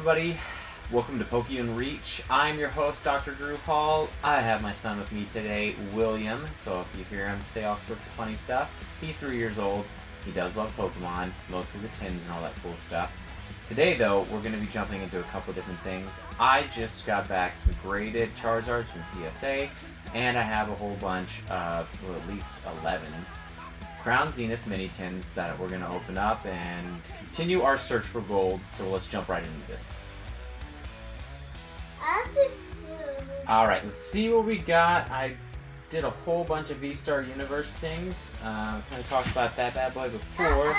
everybody? Welcome to Pokey and Reach. I'm your host, Dr. Drew Hall. I have my son with me today, William. So if you hear him say all sorts of funny stuff, he's 3 years old. He does love Pokemon, mostly the tins and all that cool stuff. Today, though, we're going to be jumping into a couple different things. I just got back some graded Charizards from PSA, and I have a whole bunch of, well, at least 11 Crown Zenith mini tins that we're going to open up and continue our search for gold. So let's jump right into this. Alright, let's see what we got. I did a whole bunch of V-Star Universe things. Kind of talked about that bad boy before.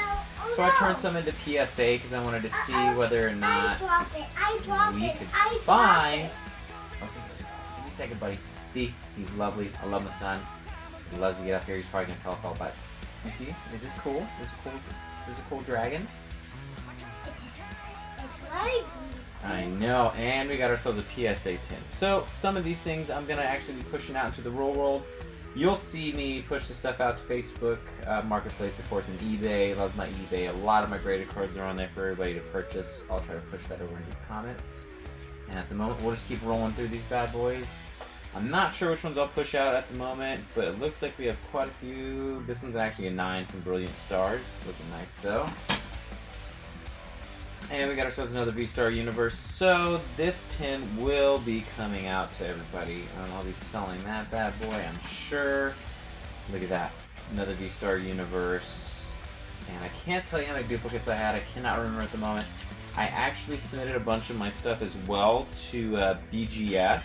So I turned some into PSA because I wanted to see whether or not we could find... Okay, give me a second, buddy. See, he's lovely. I love my son. He loves to get up here. He's probably going to tell us all about it. You see? Is this cool? Is this a cool dragon? It's right. I know, and we got ourselves a PSA tin. So some of these things I'm going to actually be pushing out into the real world. You'll see me push this stuff out to Facebook, Marketplace, of course, and eBay. Love my eBay. A lot of my graded cards are on there for everybody to purchase. I'll try to push that over in the comments. And at the moment, we'll just keep rolling through these bad boys. I'm not sure which ones I'll push out at the moment, but it looks like we have quite a few. This one's actually a 9 from Brilliant Stars. Looking nice, though. And we got ourselves another V-Star Universe. So this tin will be coming out to everybody. I'll be selling that bad boy, I'm sure. Look at that. Another V-Star Universe. And I can't tell you how many duplicates I had. I cannot remember at the moment. I actually submitted a bunch of my stuff as well to BGS.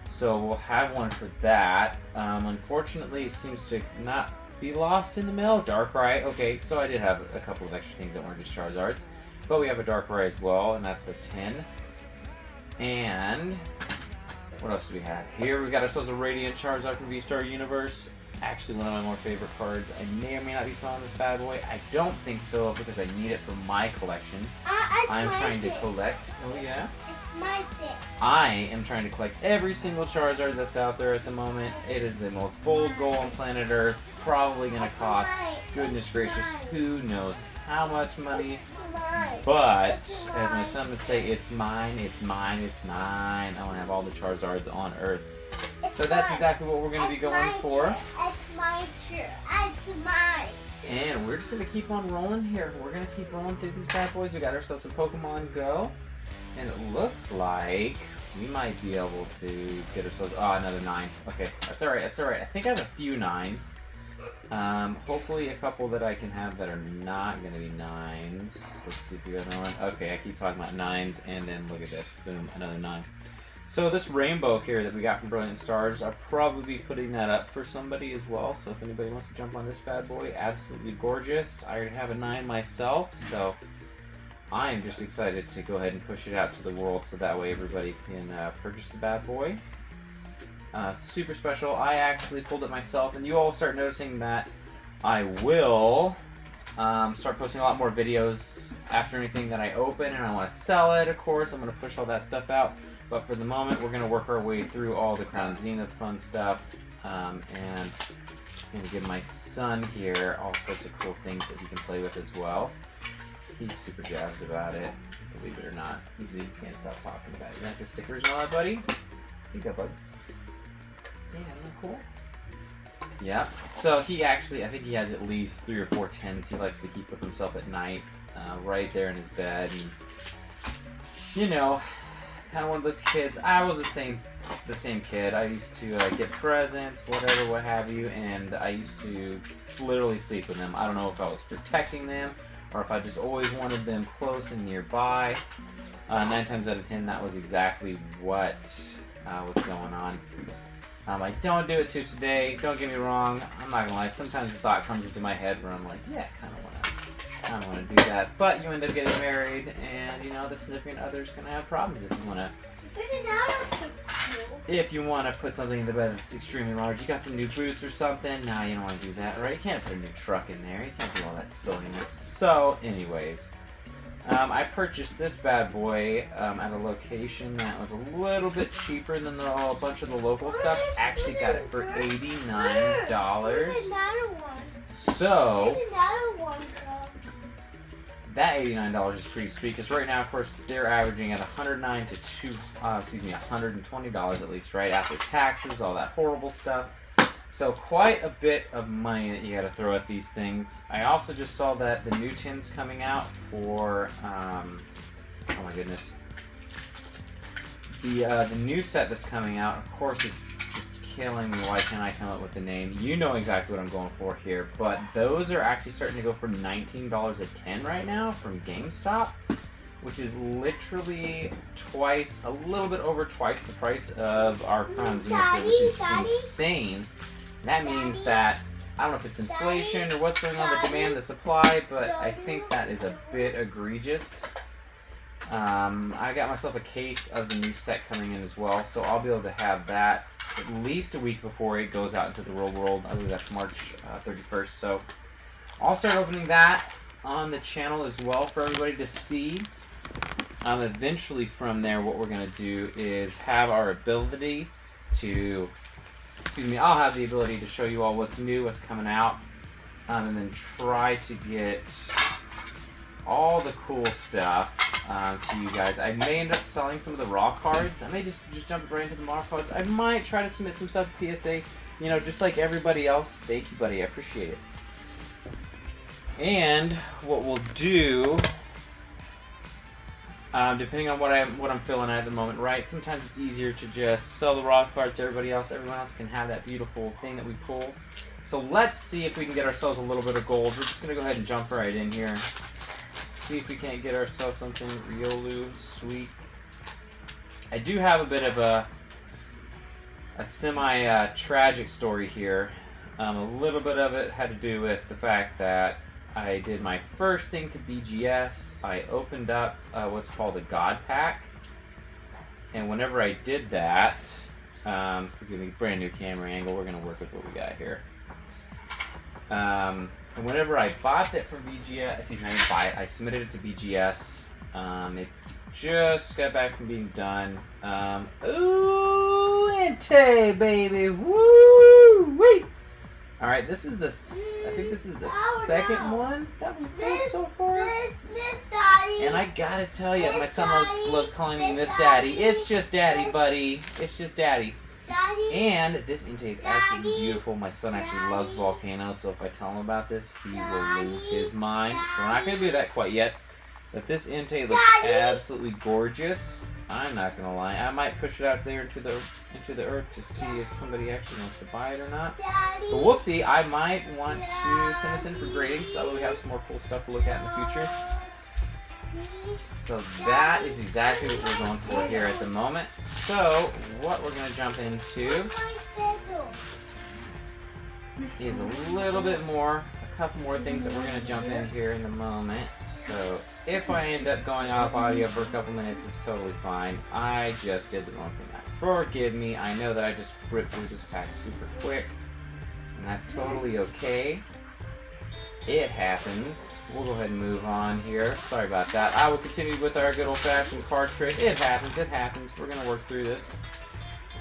So we'll have one for that. Unfortunately, it seems to not be lost in the mail. Darkrai. Okay, so I did have a couple of extra things that weren't just Charizards. But we have a Darkrai as well, and that's a 10. And what else do we have here? We got ourselves a Radiant Charizard from V-Star Universe. Actually, one of my more favorite cards. I may or may not be selling this bad boy. I don't think so because I need it for my collection. I'm trying to collect. Oh yeah. It's my 6. I am trying to collect every single Charizard that's out there at the moment. It is the most bold goal on planet Earth. Probably going to cost, goodness gracious, who knows how much money. But, as my son would say, it's mine, it's mine, it's mine. I want to have all the Charizards on Earth. So that's exactly what we're going to be going for. It's my turn. It's mine. And we're just going to keep on rolling here. We're going to keep rolling through these bad boys. We got ourselves some Pokemon Go. And it looks like we might be able to get ourselves... Oh, another 9. Okay, that's alright, that's alright. I think I have a few 9s. Hopefully a couple that I can have that are not going to be 9s. Let's see if we got another one. Okay, I keep talking about 9s, and then look at this. Boom, another 9. So this rainbow here that we got from Brilliant Stars, I'll probably be putting that up for somebody as well. So if anybody wants to jump on this bad boy, absolutely gorgeous. I already have a 9 myself, so I'm just excited to go ahead and push it out to the world so that way everybody can purchase the bad boy. Super special. I actually pulled it myself, and you all start noticing that I will start posting a lot more videos after anything that I open, and I want to sell it, of course. I'm going to push all that stuff out, but for the moment, we're going to work our way through all the Crown Zenith fun stuff, and I'm going to give my son here all sorts of cool things that he can play with as well. He's super jazzed about it, believe it or not. He can't stop talking about it. You like the stickers and all that, buddy? Here you go, bud. Yeah, isn't that cool? Yeah. So he actually, I think he has at least 3 or 4 10s he likes to keep with himself at night, right there in his bed. And, you know, kind of one of those kids. I was the same kid. I used to get presents, whatever, what have you, and I used to literally sleep with them. I don't know if I was protecting them or if I just always wanted them close and nearby. 9 times out of 10, that was exactly what was going on. I don't do it to today. Don't get me wrong. I'm not gonna lie. Sometimes the thought comes into my head where I'm like, yeah, I kind of want to do that. But you end up getting married, and you know the significant other's gonna have problems if you want to put something in the bed that's extremely large. You got some new boots or something. Nah, you don't want to do that, right? You can't put a new truck in there. You can't do all that silliness. So, anyways. I purchased this bad boy at a location that was a little bit cheaper than a bunch of the local stuff. Actually got it for $89. So, that $89 is pretty sweet because right now, of course, they're averaging at $109 to $120 at least, right after taxes, all that horrible stuff. So quite a bit of money that you got to throw at these things. I also just saw that the new tins coming out for oh my goodness, the new set that's coming out. Of course, it's just killing me. Why can't I come up with the name? You know exactly what I'm going for here. But those are actually starting to go for $19 a tin right now from GameStop, which is literally twice, a little bit over twice the price of our Crown Zenith, which is insane. That means that, I don't know if it's inflation or what's going on with demand, the supply, but I think that is a bit egregious. I got myself a case of the new set coming in as well, so I'll be able to have that at least a week before it goes out into the real world. I believe that's March 31st, so I'll start opening that on the channel as well for everybody to see. Eventually from there, what we're going to do is have our ability to, I'll have the ability to show you all what's new, what's coming out, and then try to get all the cool stuff to you guys. I may end up selling some of the raw cards. I may just jump right into the raw cards. I might try to submit some stuff to PSA, you know, just like everybody else. Thank you, buddy. I appreciate it. And what we'll do, depending on what I'm feeling at the moment, right? Sometimes it's easier to just sell the raw cards to everybody else. Everyone else can have that beautiful thing that we pull. So let's see if we can get ourselves a little bit of gold. We're just gonna go ahead and jump right in here. See if we can't get ourselves something real sweet. I do have a bit of a semi-tragic story here. A little bit of it had to do with the fact that I did my first thing to BGS. I opened up what's called a God Pack. And whenever I did that, forgive me, brand new camera angle, we're going to work with what we got here. And whenever I bought that from BGS, excuse me, I didn't buy it, I submitted it to BGS. It just got back from being done. Ooh, Inte, baby, woo, wait. All right, this is the, I think this is the second one that we've done so far. Miss Daddy. And I gotta tell you, my son loves calling me Miss Daddy. It's just Daddy, buddy. It's just Daddy. Daddy. And this Inte is absolutely beautiful. My son actually loves volcanoes, so if I tell him about this, he will lose his mind. So we're not gonna do that quite yet. But this Inte looks absolutely gorgeous. I'm not gonna lie. I might push it out there into the earth to see if somebody actually wants to buy it or not. But we'll see. I might want to send this in for grading, so that way we have some more cool stuff to look at in the future. So that is exactly what we're going for here at the moment. So what we're going to jump into is a little bit more, a couple more things that we're going to jump in here in a moment. So if I end up going off audio for a couple minutes, it's totally fine. I just did the wrong thing. Forgive me. I know that I just ripped through this pack super quick, and that's totally okay. It happens. We'll go ahead and move on here. Sorry about that. I will continue with our good old-fashioned card trick. It happens. It happens. We're going to work through this.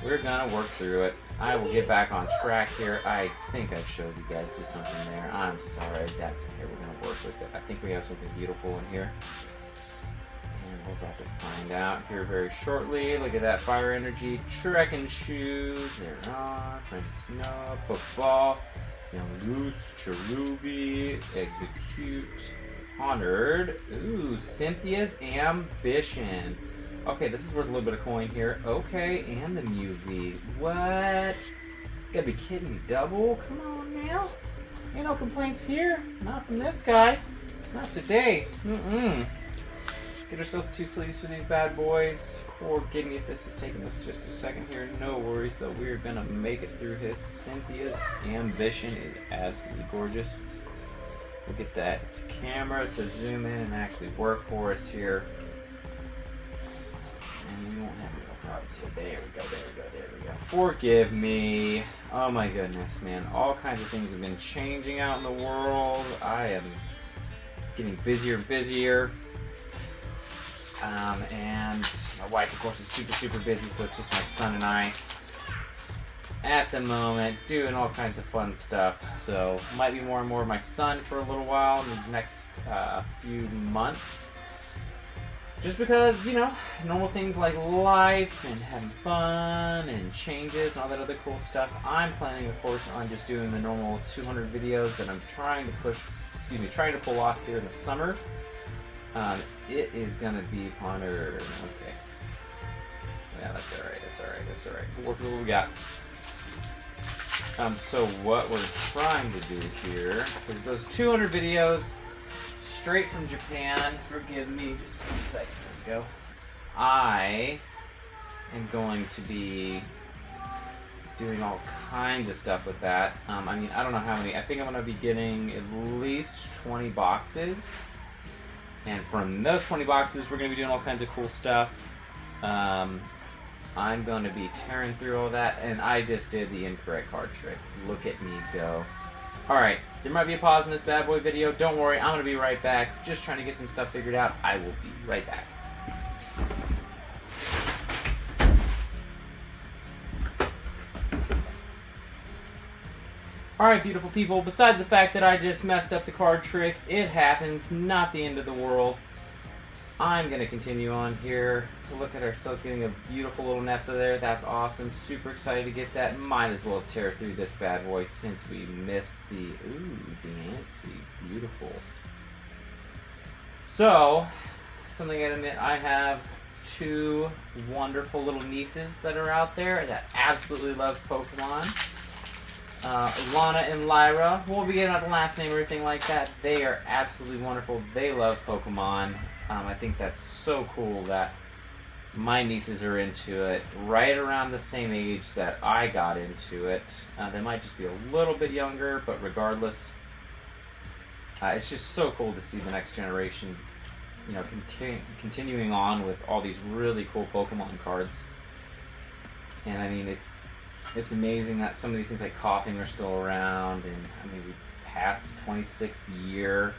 We're going to work through it. I will get back on track here. I think I showed you guys something there. I'm sorry. That's okay. We're going to work with it. I think we have something beautiful in here. And we're about to find out here very shortly. Look at that fire energy. Trekking shoes. They're on. Francis Noah. Football. Young Goose, Cherubi, Execute, Honored, ooh, Cynthia's Ambition. Okay, this is worth a little bit of coin here. Okay, and the Muvi. What? You gotta be kidding me. Double? Come on now. Ain't no complaints here. Not from this guy. Not today. Get ourselves 2 sleeves for these bad boys. Forgive me if this is taking us just a second here. No worries, though. We're gonna make it through his. Cynthia's Ambition is absolutely gorgeous. We'll get that camera to zoom in and actually work for us here. And we won't have any problems here. There we go, there we go, there we go. Forgive me. Oh my goodness, man. All kinds of things have been changing out in the world. I am getting busier and busier. And my wife, of course, is super busy, so it's just my son and I. at the moment doing all kinds of fun stuff. So might be more and more of my son for a little while in these next few months. Just because, you know, normal things like life and having fun and changes and all that other cool stuff. I'm planning, of course, on just doing the normal 200 videos that I'm trying to pull off here in the summer. It is gonna be Ponder. Okay. Yeah, that's alright. We'll work with what we got. So what we're trying to do here is those 200 videos straight from Japan. Forgive me just 1 second. There we go. I am going to be doing all kinds of stuff with that. I mean, I don't know how many. I think I'm going to be getting at least 20 boxes. And from those 20 boxes, we're going to be doing all kinds of cool stuff. I'm going to be tearing through all that, and I just did the incorrect card trick. Look at me go. Alright, there might be a pause in this bad boy video. Don't worry, I'm going to be right back. Just trying to get some stuff figured out. I will be right back. Alright, beautiful people, besides the fact that I just messed up the card trick, it happens, not the end of the world. I'm going to continue on here to look at ourselves getting a beautiful little Nessa there. That's awesome. Super excited to get that. Might as well tear through this bad boy since we missed the... Ooh, Nancy. Beautiful. So, something I'd admit, I have two wonderful little nieces that are out there that absolutely love Pokemon. Lana and Lyra. We'll be getting out the last name or anything like that. They are absolutely wonderful. They love Pokemon. I think that's so cool that my nieces are into it right around the same age that I got into it. They might just be a little bit younger, but regardless, it's just so cool to see the next generation, you know, continuing on with all these really cool Pokemon cards. And I mean, it's amazing that some of these things like Coughing are still around, and I mean, we passed the 26th year.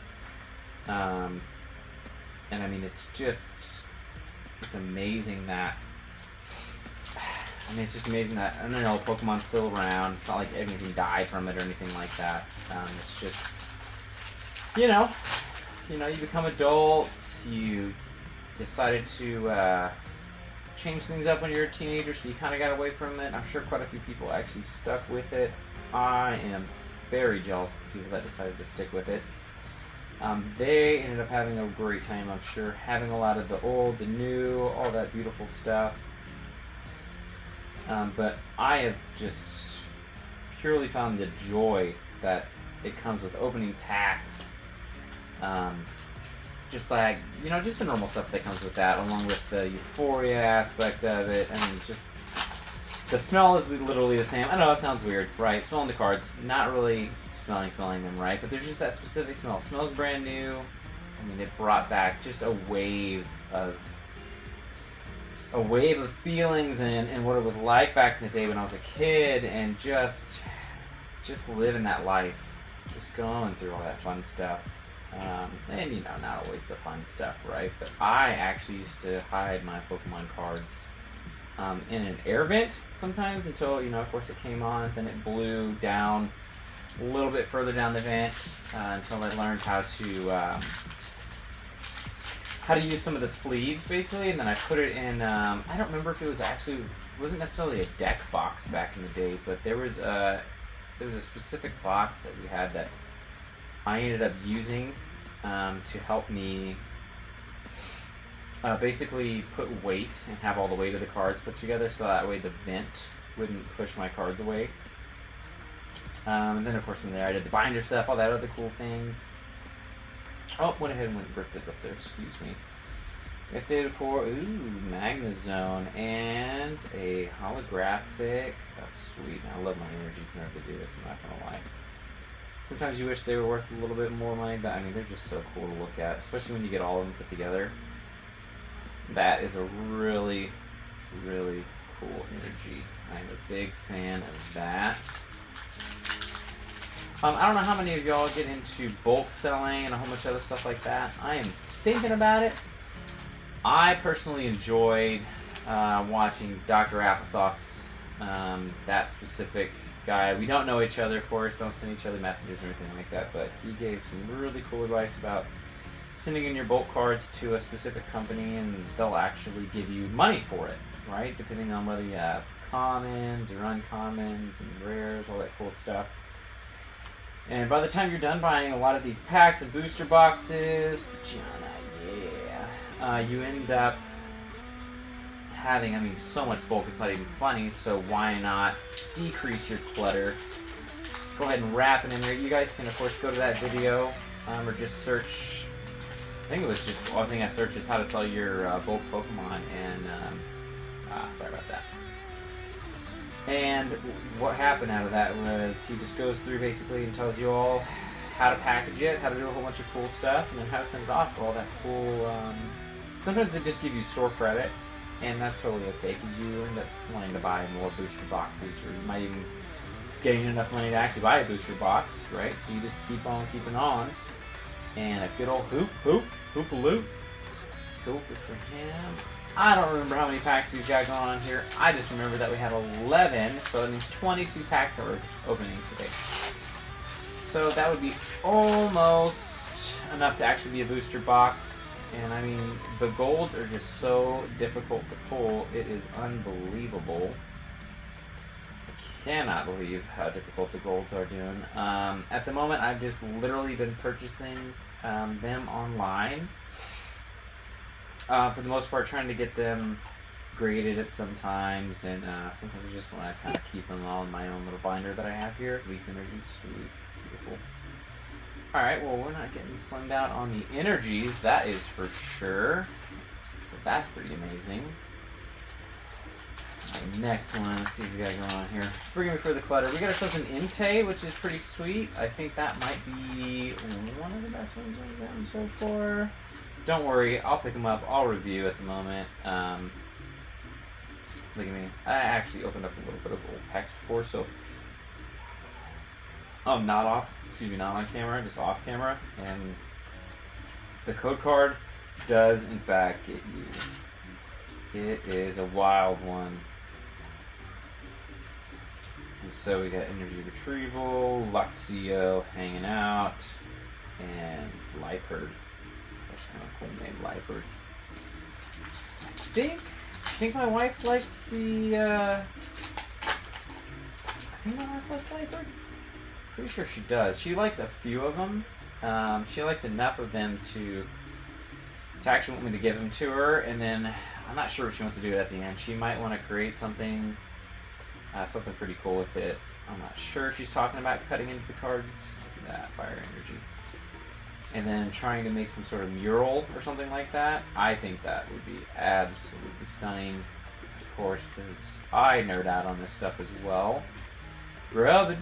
And I mean, it's amazing that, it's just amazing that, I don't know, Pokemon's still around. It's not like anything died from it or anything like that. It's just, you know, you become adult, you decided to change things up when you're a teenager, so you kind of got away from it. I'm sure quite a few people actually stuck with it. I am very jealous of people that decided to stick with it. They ended up having a great time, I'm sure, having a lot of the old, the new, all that beautiful stuff. But I have just purely found the joy that it comes with opening packs. Just like, you know, just the normal stuff that comes with that, along with the euphoria aspect of it. I mean, just the smell is literally the same. I know it sounds weird, right? Smelling the cards, not really smelling them, right? But there's just that specific smell. It smells brand new. I mean, it brought back just a wave of feelings and what it was like back in the day when I was a kid, and just living that life, just going through all that fun stuff. And you know, not always the fun stuff, right? But I actually used to hide my Pokemon cards in an air vent sometimes until, you know, of course it came on, then it blew down a little bit further down the vent until I learned how to use some of the sleeves, basically, and then I put it in, I don't remember if it wasn't necessarily a deck box back in the day, but there was a specific box that we had that I ended up using to help me basically put weight and have all the weight of the cards put together, so that way the vent wouldn't push my cards away. And then, of course, from there, I did the binder stuff, all that other cool things. Oh, went ahead and ripped it up there, excuse me. I stated for, Magnezone, and a holographic. Oh, sweet. I love my energies in order to do this, I'm not going to lie. Sometimes you wish they were worth a little bit more money, but I mean, they're just so cool to look at, especially when you get all of them put together. That is a really, really cool energy. I'm a big fan of that. I don't know how many of y'all get into bulk selling and a whole bunch of other stuff like that. I am thinking about it. I personally enjoyed watching Dr. Applesauce that specific guy. We don't know each other, of course. Don't send each other messages or anything like that. But he gave some really cool advice about sending in your bulk cards to a specific company, and they'll actually give you money for it, right? Depending on whether you have commons or uncommons and rares, all that cool stuff. And by the time you're done buying a lot of these packs and booster boxes, you end up having, so much bulk, it's not even funny, so why not decrease your clutter? Go ahead and wrap it in there. You guys can, of course, go to that video, or just search, I think I searched is how to sell your bulk Pokemon, and, sorry about that. And what happened out of that was he just goes through basically and tells you all how to package it, how to do a whole bunch of cool stuff, and then how to send it off for all that cool, sometimes they just give you store credit, and that's totally okay, because you end up wanting to buy more booster boxes, or you might even getting enough money to actually buy a booster box, right? So you just keep on keeping on, and a good old hoop-a-loop, go for him. I don't remember how many packs we've got going on here. I just remember that we had 11, so that means 22 packs that we're opening today. So that would be almost enough to actually be a booster box. And the golds are just so difficult to pull. It is unbelievable. I cannot believe how difficult the golds are doing. At the moment, I've just literally been purchasing them online. For the most part, trying to get them graded at sometimes, and sometimes I just want to kind of keep them all in my own little binder that I have here. Leaf Energy, sweet, beautiful. Alright, well, we're not getting slimmed out on the energies, that is for sure. So that's pretty amazing. Alright, next one, let's see what we got going on here. Forgive me for the clutter. We got ourselves an Entei, which is pretty sweet. I think that might be one of the best ones I've gotten so far. Don't worry, I'll pick them up. I'll review at the moment. Look at me. I actually opened up a little bit of old packs before, so not on camera, just off camera. And the code card does, in fact, get you. It is a wild one. And so we got Energy Retrieval, Luxio hanging out, and Liepard. Kind of cool name, Liepard. I think my wife likes the, I think my wife likes Liepard. Pretty sure she does. She likes a few of them. She likes enough of them to actually want me to give them to her, and then I'm not sure what she wants to do at the end. She might want to create something pretty cool with it. I'm not sure if she's talking about cutting into the cards. Look at that, Fire Energy. And then trying to make some sort of mural or something like that. I think that would be absolutely stunning, of course, because I nerd out on this stuff as well. Rub it.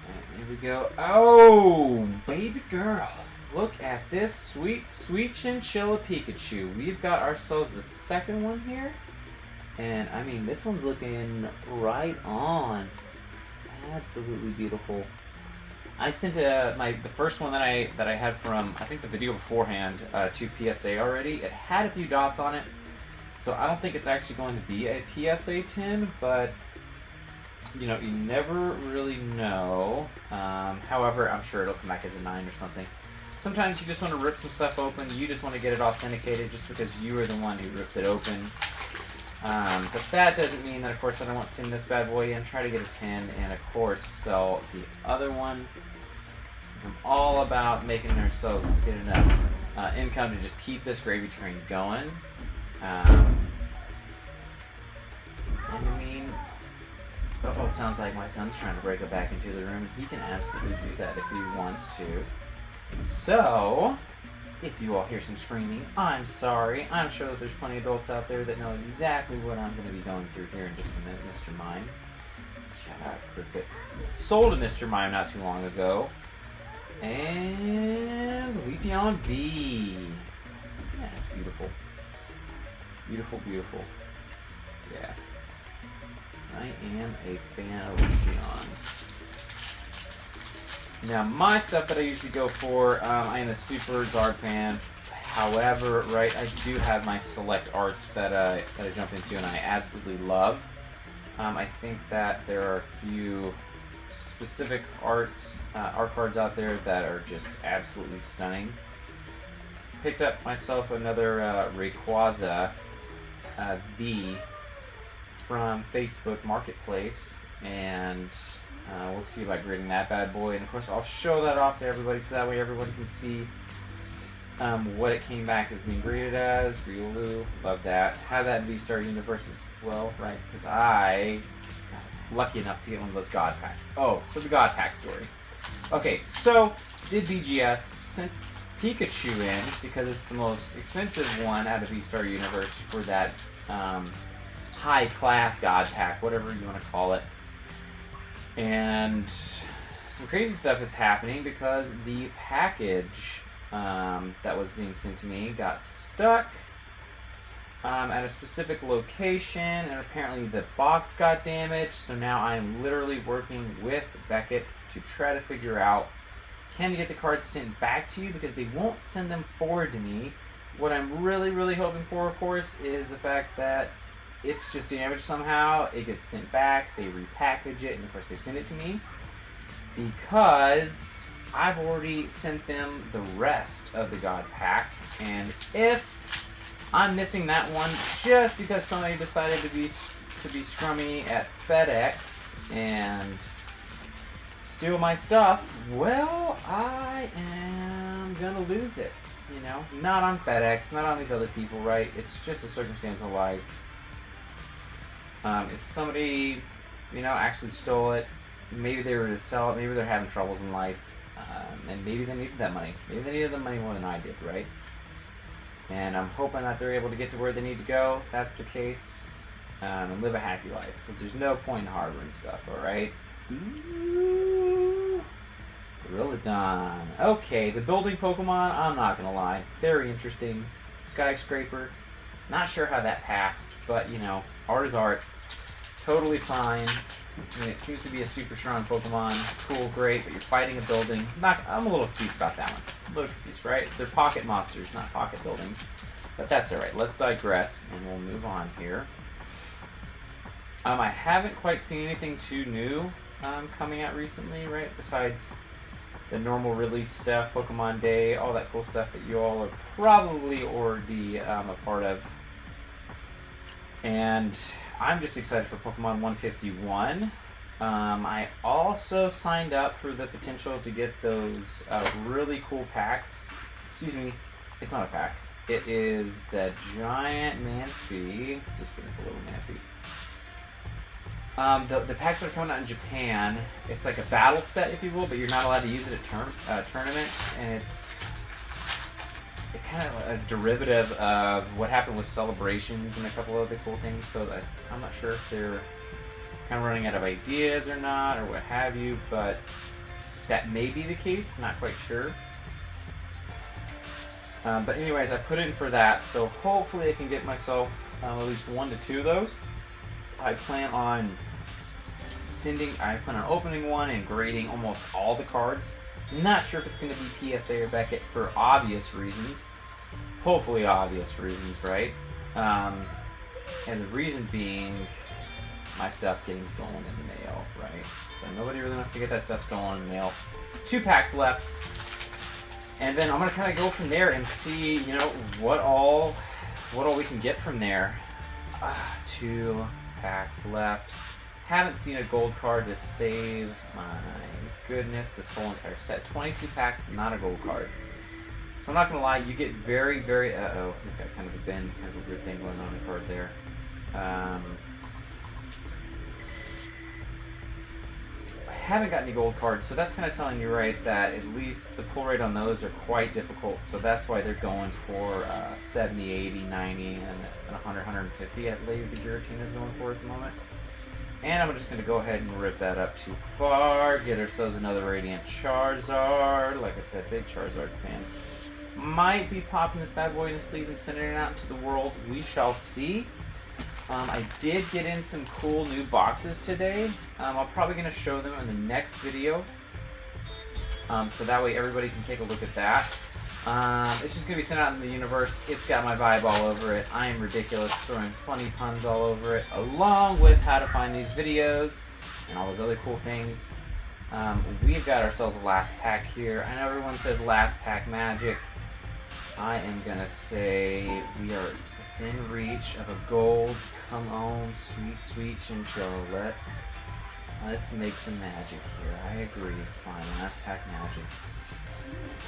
And here we go. Oh, baby girl. Look at this sweet, sweet chinchilla Pikachu. We've got ourselves the second one here. And, this one's looking right on. Absolutely beautiful. I sent the first one that I had from, I think, the video beforehand to PSA already. It had a few dots on it, so I don't think it's actually going to be a PSA 10, but you never really know. However, I'm sure it'll come back as a 9 or something. Sometimes you just want to rip some stuff open. You just want to get it authenticated just because you were the one who ripped it open. But that doesn't mean that, of course, I don't want to send this bad boy in, try to get a 10, and of course sell the other one. I'm all about making ourselves get enough income to just keep this gravy train going. Oh, sounds like my son's trying to break it back into the room. He can absolutely do that if he wants to. So, if you all hear some screaming, I'm sorry. I'm sure that there's plenty of adults out there that know exactly what I'm going to be going through here in just a minute, Mr. Mime. Shout out, Cricket. Sold a Mr. Mime not too long ago. And Leafeon V. Yeah, it's beautiful. Beautiful, beautiful. Yeah. I am a fan of Leafeon. Now, my stuff that I usually go for, I am a super Zard fan. However, right, I do have my select arts that I jump into and I absolutely love. I think that there are a few specific art cards out there that are just absolutely stunning. Picked up myself another Rayquaza V from Facebook Marketplace, and we'll see about grading that bad boy. And of course, I'll show that off to everybody so that way everyone can see what it came back as being graded as. Riolu, love that. Had that in V-Star Universe as well, right? Because I got lucky enough to get one of those God Packs. Oh, so the God Pack story. Okay, so did BGS sent Pikachu in because it's the most expensive one out of V-Star Universe for that high-class God Pack, whatever you want to call it. And some crazy stuff is happening because the package that was being sent to me got stuck at a specific location, and apparently the box got damaged. So now I'm literally working with Beckett to try to figure out, can you get the cards sent back to you, because they won't send them forward to me. What I'm really hoping for, of course, is the fact that it's just damaged somehow, it gets sent back, they repackage it, and of course they send it to me, because I've already sent them the rest of the God Pack, and if I'm missing that one just because somebody decided to be scrummy at FedEx and steal my stuff, well, I am gonna lose it. You know, not on FedEx, not on these other people, right? It's just a circumstance of life. If somebody, you know, actually stole it, maybe they were to sell it, maybe they're having troubles in life, and maybe they needed that money. Maybe they needed the money more than I did, right? And I'm hoping that they're able to get to where they need to go. If that's the case, and live a happy life, because there's no point in harboring stuff, alright? Ooh, Gorilla. Okay, the building Pokemon, I'm not gonna lie, very interesting. Skyscraper, not sure how that passed, but you know, art is art. Totally fine. I mean, it seems to be a super strong Pokemon. Cool, great, but you're fighting a building. I'm a little confused about that one. A little confused, right? They're pocket monsters, not pocket buildings. But that's alright. Let's digress, and we'll move on here. I haven't quite seen anything too new coming out recently, right? Besides the normal release stuff, Pokemon Day, all that cool stuff that you all are probably already a part of. And I'm just excited for Pokemon 151. I also signed up for the potential to get those really cool packs. Excuse me, it's not a pack. It is the giant Manphy. Just kidding, it's a little Manphy. The packs are coming out in Japan. It's like a battle set, if you will, but you're not allowed to use it at tournaments, and it's kind of a derivative of what happened with Celebrations and a couple other cool things. So that I'm not sure if they're kind of running out of ideas or not, or what have you, but that may be the case. Not quite sure. But anyways, I put in for that, so hopefully I can get myself at least 1 to 2 of those. I plan on opening one and grading almost all the cards. Not sure if it's going to be PSA or Beckett for obvious reasons. Hopefully obvious reasons, right? And the reason being my stuff getting stolen in the mail, right? So nobody really wants to get that stuff stolen in the mail. 2 packs left. And then I'm going to kind of go from there and see, you know, what all we can get from there. 2 packs left. Haven't seen a gold card to save my goodness this whole entire set. 22 packs, not a gold card. So I'm not gonna lie, you get very, very we've got kind of a bend, kind of a weird thing going on in the card there. I haven't got any gold cards, so that's kind of telling you right that at least the pull rate on those are quite difficult. So that's why they're going for 70, 80, 90, and 100, 150 at Lady Giratina is going for at the moment. And I'm just going to go ahead and rip that up too far. Get ourselves another Radiant Charizard. Like I said, big Charizard fan. Might be popping this bad boy in the sleeve and sending it out into the world. We shall see. I did get in some cool new boxes today. I'm probably going to show them in the next video. So that way everybody can take a look at that. It's just going to be sent out in the universe. It's got my vibe all over it. I am ridiculous, throwing funny puns all over it, along with how to find these videos and all those other cool things. We've got ourselves a last pack here. I know everyone says last pack magic. I am going to say we are within reach of a gold. Come on, sweet, sweet chinchilla. Let's make some magic here. I agree. Fine, last pack magic.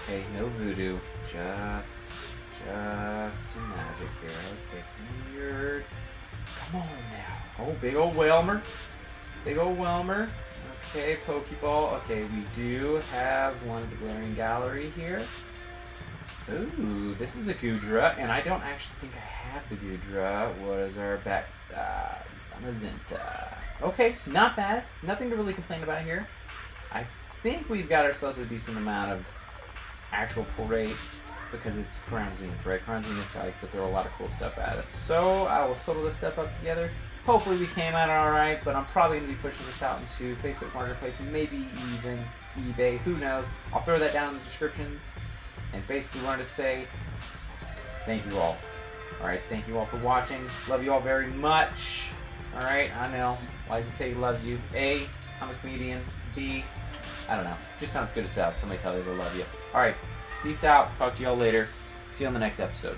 Okay, no voodoo. Just some magic here. Okay, weird. Come on now. Oh, big old Whelmer. Big old Whelmer. Okay, Pokeball. Okay, we do have one of the Glaring Gallery here. Ooh, this is a Goodra, and I don't actually think I have the Goodra. What is our back? Zamazenta. Okay, not bad. Nothing to really complain about here. I think we've got ourselves a decent amount of actual pull rate because it's Crown Zenith, right? Crown Zenith likes to throw a lot of cool stuff at us. So I will total this stuff up together. Hopefully we came out alright, but I'm probably going to be pushing this out into Facebook Marketplace, maybe even eBay. Who knows? I'll throw that down in the description. And basically wanted to say thank you all. Alright, thank you all for watching. Love you all very much. Alright, I know. Why does it say he loves you? A, I'm a comedian. B, I don't know. Just sounds good to have somebody tell you they love you. Alright, peace out. Talk to y'all later. See you on the next episode.